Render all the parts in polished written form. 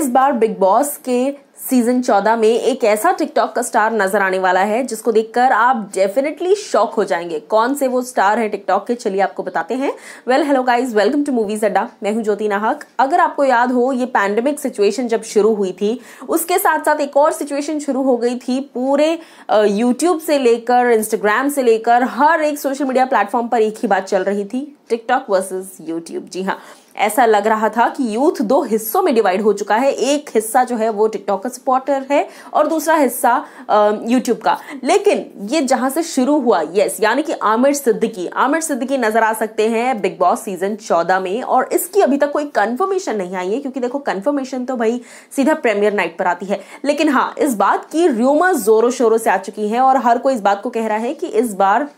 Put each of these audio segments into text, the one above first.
इस बार big boss के season 14 में एक ऐसा टिकटॉक का स्टार नजर आने वाला है जिसको देखकर आप डेफिनेटली शॉक हो जाएंगे। कौन से वो स्टार है टिकटॉक के, चलिए आपको बताते हैं। Well hello guys, welcome to movies Adda. मैं हूं ज्योति नाहक। अगर आपको याद हो, ये पैंडेमिक सिचुएशन जब शुरू हुई थी, उसके साथ साथ एक और सिचुएशन शुरू हो गई थी। पूरे यूट्यूब से लेकर इंस्टाग्राम से लेकर हर एक सोशल मीडिया प्लेटफॉर्म पर एक ही बात चल रही थी, टिकटॉक वर्सेस यूट्यूब। जी हाँ, ऐसा लग रहा था कि यूथ दो हिस्सों में डिवाइड हो चुका है। एक हिस्सा जो है वो टिकटॉक का सपोर्टर है और दूसरा हिस्सा यूट्यूब का। लेकिन ये जहां से शुरू हुआ, यानी कि आमिर सिद्दीकी नजर आ सकते हैं बिग बॉस सीजन 14 में। और इसकी अभी तक कोई कंफर्मेशन नहीं आई है, क्योंकि देखो कंफर्मेशन तो भाई सीधा प्रीमियर नाइट पर आती है। लेकिन हाँ, इस बात की र्यूमर्स जोरों शोरों से आ चुकी है और हर कोई इस बात को कह रहा है कि इस बार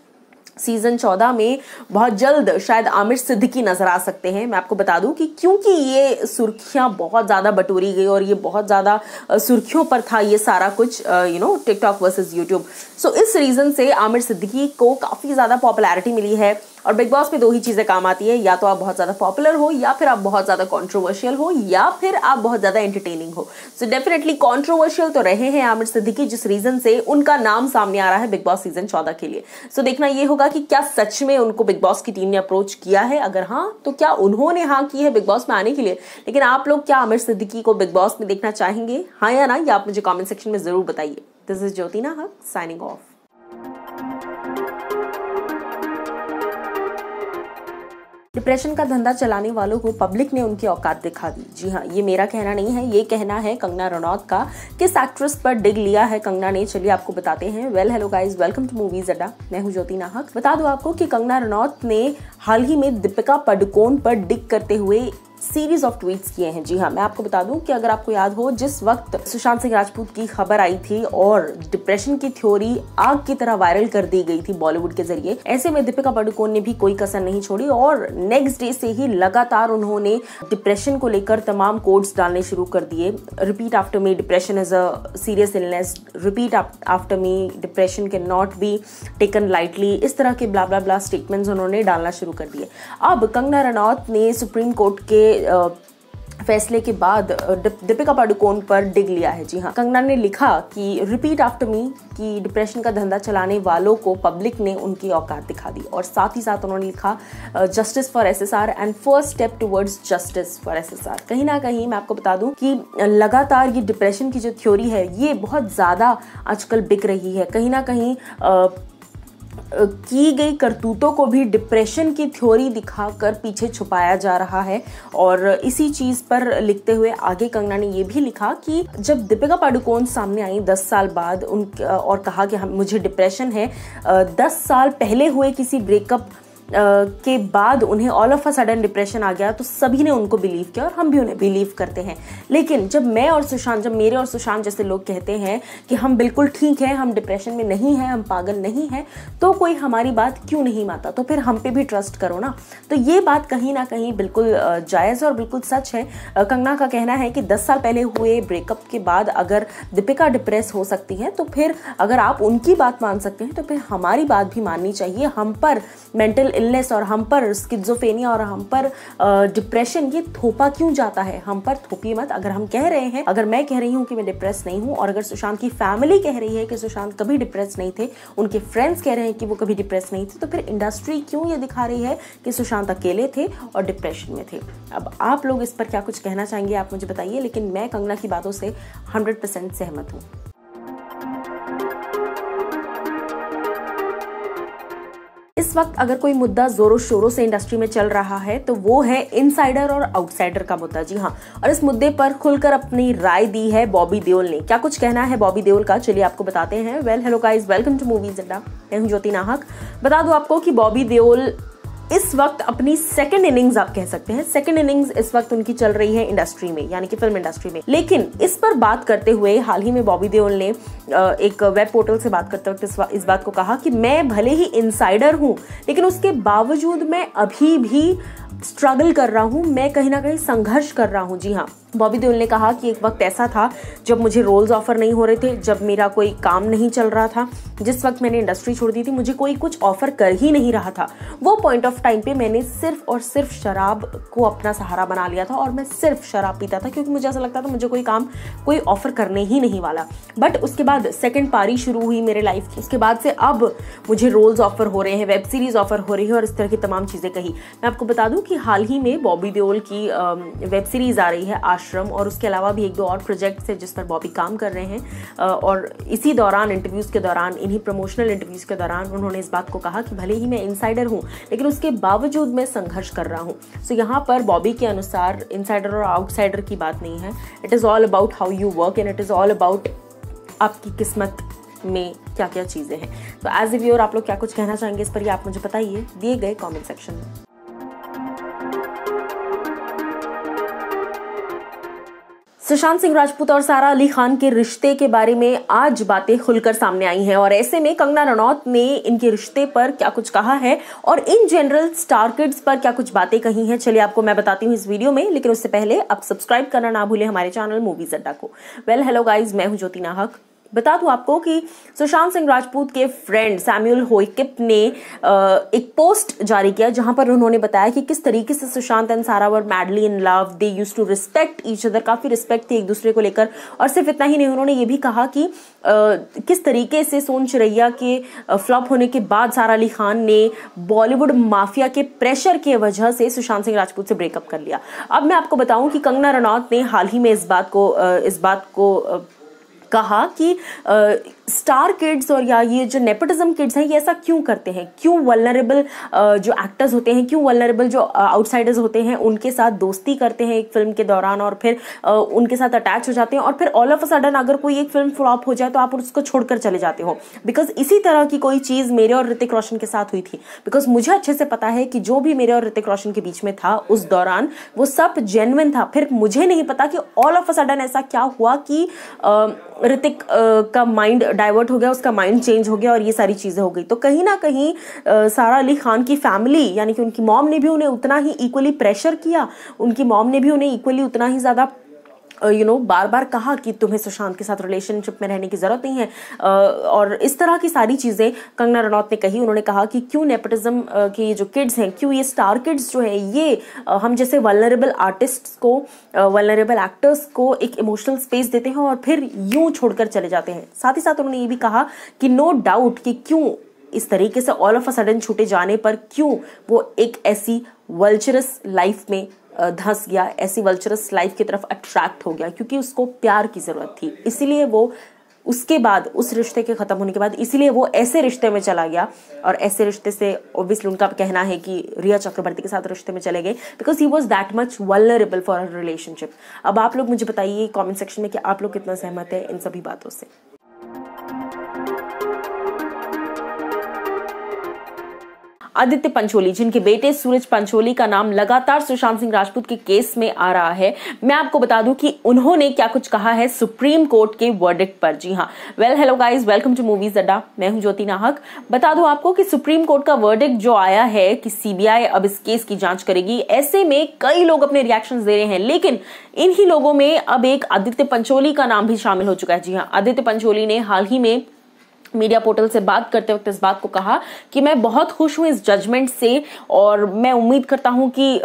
सीजन 14 में बहुत जल्द शायद आमिर सिद्दीकी नजर आ सकते हैं। मैं आपको बता दूं कि क्योंकि ये सुर्खियां बहुत ज्यादा बटोरी गई और ये बहुत ज्यादा सुर्खियों पर था ये सारा कुछ, टिकटॉक वर्सेस यूट्यूब। सो इस रीजन से आमिर सिद्दीकी को काफी ज्यादा पॉपुलैरिटी मिली है। और बिग बॉस में दो ही चीजें काम आती है, या तो आप बहुत ज्यादा पॉपुलर हो, या फिर आप बहुत ज्यादा कंट्रोवर्शियल हो, या फिर आप बहुत ज्यादा एंटरटेनिंग हो। सो डेफिनेटली कंट्रोवर्शियल तो रहे हैं आमिर सिद्दीकी, जिस रीजन से उनका नाम सामने आ रहा है बिग बॉस सीजन 14 के लिए। सो देखना ये होगा कि क्या सच में उनको बिग बॉस की टीम ने अप्रोच किया है। अगर हाँ, तो क्या उन्होंने हाँ की है बिग बॉस में आने के लिए। लेकिन आप लोग क्या आमिर सिद्दीकी को बिग बॉस में देखना चाहेंगे, हाँ या ना, ये आप मुझे कॉमेंट सेक्शन में जरूर बताइए। दिस इज ज्योति नाहक साइनिंग ऑफ। डिप्रेशन का धंधा चलाने वालों को पब्लिक ने उनकी औकात दिखा दी। जी हाँ, ये मेरा कहना नहीं है, ये कहना है कंगना रनौत का। किस एक्ट्रेस पर डिग लिया है कंगना ने, चलिए आपको बताते हैं। Well hello guys, welcome to movies Adda. मैं हूं ज्योति नाहक। बता दूं आपको कि कंगना रनौत ने हाल ही में दीपिका पादुकोण पर डिग करते हुए सीरीज ऑफ ट्वीट्स किए हैं। जी हाँ, मैं आपको बता दूं कि अगर आपको याद हो, जिस वक्त सुशांत सिंह राजपूत की खबर आई थी और डिप्रेशन की थ्योरी आग की तरह वायरल कर दी गई थी बॉलीवुड के जरिए, ऐसे में दीपिका पादुकोण ने भी कोई कसर नहीं छोड़ी और नेक्स्ट डे से ही लगातार उन्होंने डिप्रेशन को लेकर तमाम कोड्स डालने शुरू कर दिए। Repeat after me, depression is a serious illness, repeat after me, depression can not be taken lightly, इस तरह के ब्ला ब्ला ब्ला स्टेटमेंट्स उन्होंने डालना शुरू कर दिए। अब कंगना रनौत ने सुप्रीम कोर्ट के फैसले के बाद दीपिका पादुकोण पर डिग लिया है। जी हाँ, कंगना ने लिखा कि रिपीट आफ्टर मी कि डिप्रेशन का धंधा चलाने वालों को पब्लिक ने उनकी औकात दिखा दी। और साथ ही साथ उन्होंने लिखा justice for SSR and first step towards justice for SSR. कहीं ना कहीं मैं आपको बता दूं कि लगातार ये डिप्रेशन की जो थ्योरी है ये बहुत ज्यादा आजकल बिक रही है। कहीं ना कहीं की गई करतूतों को भी डिप्रेशन की थ्योरी दिखाकर पीछे छुपाया जा रहा है। और इसी चीज पर लिखते हुए आगे कंगना ने ये भी लिखा कि जब दीपिका पादुकोण सामने आई 10 साल बाद और कहा कि मुझे डिप्रेशन है, 10 साल पहले हुए किसी ब्रेकअप के बाद उन्हें all of a sudden depression आ गया, तो सभी ने उनको बिलीव किया और हम भी उन्हें बिलीव करते हैं। लेकिन जब मेरे और सुशांत जैसे लोग कहते हैं कि हम बिल्कुल ठीक हैं, हम डिप्रेशन में नहीं हैं, हम पागल नहीं हैं, तो कोई हमारी बात क्यों नहीं मानता, तो फिर हम पे भी ट्रस्ट करो ना। तो ये बात कहीं ना कहीं बिल्कुल जायज़ और बिल्कुल सच है। कंगना का कहना है कि 10 साल पहले हुए ब्रेकअप के बाद अगर दीपिका डिप्रेस हो सकती हैं, तो फिर अगर आप उनकी बात मान सकते हैं तो फिर हमारी बात भी माननी चाहिए। हम पर मेंटल इलनेस और हम पर स्किज़ोफ्रेनिया और हम पर डिप्रेशन ये थोपा क्यों जाता है, हम पर थोपिए मत। अगर हम कह रहे हैं, अगर मैं कह रही हूँ कि मैं डिप्रेस नहीं हूँ, और अगर सुशांत की फैमिली कह रही है कि सुशांत कभी डिप्रेस नहीं थे, उनके फ्रेंड्स कह रहे हैं कि वो कभी डिप्रेस नहीं थे, तो फिर इंडस्ट्री क्यों ये दिखा रही है कि सुशांत अकेले थे और डिप्रेशन में थे। अब आप लोग इस पर क्या कुछ कहना चाहेंगे, आप मुझे बताइए। लेकिन मैं कंगना की बातों से 100% सहमत हूँ। इस वक्त अगर कोई मुद्दा जोरों शोरों से इंडस्ट्री में चल रहा है तो वो है इनसाइडर और आउटसाइडर का मुद्दा। जी हाँ, और इस मुद्दे पर खुलकर अपनी राय दी है बॉबी देओल ने। क्या कुछ कहना है बॉबी देओल का, चलिए आपको बताते हैं। Well hello guys, welcome to movies Adda. मैं हूं ज्योति नाहक। बता दूं आपको कि बॉबी देओल इस वक्त अपनी सेकंड इनिंग्स, आप कह सकते हैं सेकंड इनिंग्स इस वक्त उनकी चल रही है इंडस्ट्री में, यानी कि फिल्म इंडस्ट्री में। लेकिन इस पर बात करते हुए हाल ही में बॉबी देओल ने एक वेब पोर्टल से बात करते वक्त इस बात को कहा कि मैं भले ही इनसाइडर हूं, लेकिन उसके बावजूद मैं अभी भी स्ट्रगल कर रहा हूं, मैं कहीं ना कहीं संघर्ष कर रहा हूं। जी हाँ, बॉबी देओल ने कहा कि एक वक्त ऐसा था जब मुझे रोल्स ऑफर नहीं हो रहे थे, जब मेरा कोई काम नहीं चल रहा था, जिस वक्त मैंने इंडस्ट्री छोड़ दी थी, मुझे कोई कुछ ऑफर कर ही नहीं रहा था। वो पॉइंट ऑफ टाइम पे मैंने सिर्फ और सिर्फ शराब को अपना सहारा बना लिया था और मैं सिर्फ शराब पीता था, क्योंकि मुझे ऐसा लगता था मुझे कोई काम कोई ऑफर करने ही नहीं वाला। बट उसके बाद सेकेंड पारी शुरू हुई मेरे लाइफ की, उसके बाद से अब मुझे रोल्स ऑफर हो रहे हैं, वेब सीरीज ऑफर हो रही है और इस तरह की तमाम चीज़ें कही। मैं आपको बता दूं कि हाल ही में बॉबी देओल की वेब सीरीज आ रही है आश्रम, और उसके अलावा भी एक दो और प्रोजेक्ट्स है जिस पर बॉबी काम कर रहे हैं। और इसी दौरान इंटरव्यूज़ के दौरान, इन्हीं प्रमोशनल इंटरव्यूज़ के दौरान उन्होंने इस बात को कहा कि भले ही मैं इनसाइडर हूँ लेकिन उसके बावजूद मैं संघर्ष कर रहा हूँ। सो यहाँ पर बॉबी के अनुसार इनसाइडर और आउटसाइडर की बात नहीं है। It is all about how you work and it is all about आपकी किस्मत में क्या क्या चीज़ें हैं। तो एज ए व्यूअर आप लोग क्या कुछ कहना चाहेंगे इस पर, ये आप मुझे बताइए दिए गए कमेंट सेक्शन में। सुशांत सिंह राजपूत और सारा अली खान के रिश्ते के बारे में आज बातें खुलकर सामने आई हैं और ऐसे में कंगना रनौत ने इनके रिश्ते पर क्या कुछ कहा है और इन जनरल स्टार किड्स पर क्या कुछ बातें कही हैं, चलिए आपको मैं बताती हूँ इस वीडियो में। लेकिन उससे पहले आप सब्सक्राइब करना ना भूलें हमारे चैनल मूवीज अड्डा को। वेल हेलो गाइज, मैं हूँ ज्योति नाहक। बता दूं आपको कि सुशांत सिंह राजपूत के फ्रेंड सैमुअल होइकिप ने एक पोस्ट जारी किया जहां पर उन्होंने बताया कि किस तरीके से Sushant and Sara were madly in love, they used to respect each other, काफी रिस्पेक्ट थी एक दूसरे को लेकर। और सिर्फ इतना ही नहीं, उन्होंने ये भी कहा कि किस तरीके से सोन चिरैया के फ्लॉप होने के बाद सारा अली खान ने बॉलीवुड माफिया के प्रेशर की वजह से सुशांत सिंह राजपूत से ब्रेकअप कर लिया। अब मैं आपको बताऊं कि कंगना रनौत ने हाल ही में इस बात को कहा कि स्टार किड्स और या ये जो नेपोटिज्म किड्स हैं ये ऐसा क्यों करते हैं, क्यों वल्नरेबल जो एक्टर्स होते हैं, क्यों वल्नरेबल जो आउटसाइडर्स होते हैं उनके साथ दोस्ती करते हैं एक फिल्म के दौरान और फिर उनके साथ अटैच हो जाते हैं और फिर ऑल ऑफ अ सडन अगर कोई एक फिल्म फ्लॉप हो जाए तो आप उसको छोड़कर चले जाते हो। बिकॉज इसी तरह की कोई चीज़ मेरे और ऋतिक रोशन के साथ हुई थी। बिकॉज मुझे अच्छे से पता है कि जो भी मेरे और ऋतिक रोशन के बीच में था उस दौरान वो सब जेन्युइन था। फिर मुझे नहीं पता कि ऑल ऑफ अ सडन ऐसा क्या हुआ कि ऋतिक का माइंड डाइवर्ट हो गया, उसका माइंड चेंज हो गया और ये सारी चीज़ें हो गई। तो कहीं ना कहीं सारा अली खान की फैमिली यानी कि उनकी मॉम ने भी उन्हें उतना ही इक्वली प्रेशर किया, उनकी मॉम ने भी उन्हें इक्वली उतना ही ज़्यादा बार बार कहा कि तुम्हें सुशांत के साथ रिलेशनशिप में रहने की ज़रूरत नहीं है। और इस तरह की सारी चीज़ें कंगना रनौत ने कही। उन्होंने कहा कि क्यों नेपोटिज्म के ये जो किड्स हैं, क्यों ये स्टार किड्स जो है ये हम जैसे वल्नरेबल आर्टिस्ट्स को, वल्नरेबल एक्टर्स को एक इमोशनल स्पेस देते हैं और फिर यूं छोड़कर चले जाते हैं। साथ ही साथ उन्होंने ये भी कहा कि नो डाउट कि क्यों इस तरीके से ऑल ऑफ अ सडन छूटे जाने पर क्यों वो एक ऐसी वल्चरस लाइफ में धंस गया, ऐसी वल्चरस लाइफ की तरफ अट्रैक्ट हो गया, क्योंकि उसको प्यार की जरूरत थी। इसीलिए वो उसके बाद, उस रिश्ते के खत्म होने के बाद, इसीलिए वो ऐसे रिश्ते में चला गया। और ऐसे रिश्ते से ऑब्वियसली उनका कहना है कि रिया चक्रवर्ती के साथ रिश्ते में चले गए because he was that much vulnerable for a relationship. अब आप लोग मुझे बताइए कॉमेंट सेक्शन में कि आप लोग कितना सहमत है इन सभी बातों से। आदित्य पंचोली, जिनके बेटे सूरज पंचोली का नाम लगातार सुशांत सिंह राजपूत के केस में आ रहा है, मैं आपको बता दूं कि उन्होंने क्या कुछ कहा है सुप्रीम कोर्ट के वर्डिक्ट पर। जी हाँ, well hello guys, welcome to movies Adda. मैं हूं ज्योति नाहक। बता दूं आपको कि सुप्रीम कोर्ट का वर्डिक्ट जो आया है कि सीबीआई अब इस केस की जांच करेगी। ऐसे में कई लोग अपने रिएक्शंस दे रहे हैं, लेकिन इन्हीं लोगों में अब एक आदित्य पंचोली का नाम भी शामिल हो चुका है। जी हाँ, आदित्य पंचोली ने हाल ही में मीडिया पोर्टल से बात करते वक्त इस बात को कहा कि मैं बहुत खुश हूं इस जजमेंट से और मैं उम्मीद करता हूं कि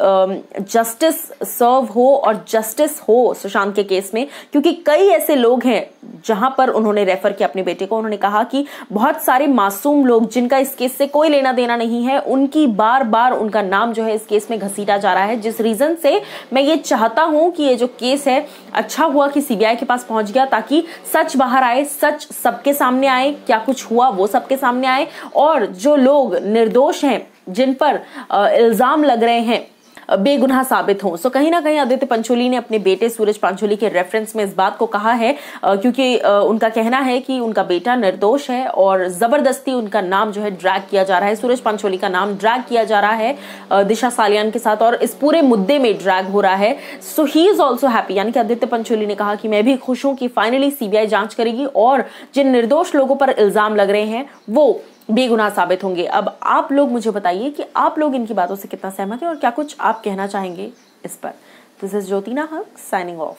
जस्टिस सर्व हो और जस्टिस हो सुशांत के केस में, क्योंकि कई ऐसे लोग हैं जहां पर उन्होंने रेफर किया अपने बेटे को। उन्होंने कहा कि बहुत सारे मासूम लोग जिनका इस केस से कोई लेना देना नहीं है, उनकी बार बार उनका नाम जो है इस केस में घसीटा जा रहा है, जिस रीजन से मैं ये चाहता हूं कि ये जो केस है अच्छा हुआ कि सीबीआई के पास पहुंच गया, ताकि सच बाहर आए, सच सबके सामने आए, क्या कुछ हुआ वो सबके सामने आए और जो लोग निर्दोष हैं, जिन पर इल्जाम लग रहे हैं, बेगुनाह साबित हों। सो कहीं ना कहीं आदित्य पंचोली ने अपने बेटे सूरज पंचोली के रेफरेंस में इस बात को कहा है, क्योंकि उनका कहना है कि उनका बेटा निर्दोष है और जबरदस्ती उनका नाम जो है ड्रैग किया जा रहा है, सूरज पंचोली का नाम ड्रैग किया जा रहा है दिशा सालियान के साथ और इस पूरे मुद्दे में ड्रैग हो रहा है। सो ही इज ऑल्सो हैप्पी, यानी कि आदित्य पंचोली ने कहा कि मैं भी खुश हूं कि फाइनली सीबीआई जांच करेगी और जिन निर्दोष लोगों पर इल्जाम लग रहे हैं वो बेगुनाह साबित होंगे। अब आप लोग मुझे बताइए कि आप लोग इनकी बातों से कितना सहमत हैं और क्या कुछ आप कहना चाहेंगे इस पर। दिस इज ज्योतिना हक साइनिंग ऑफ।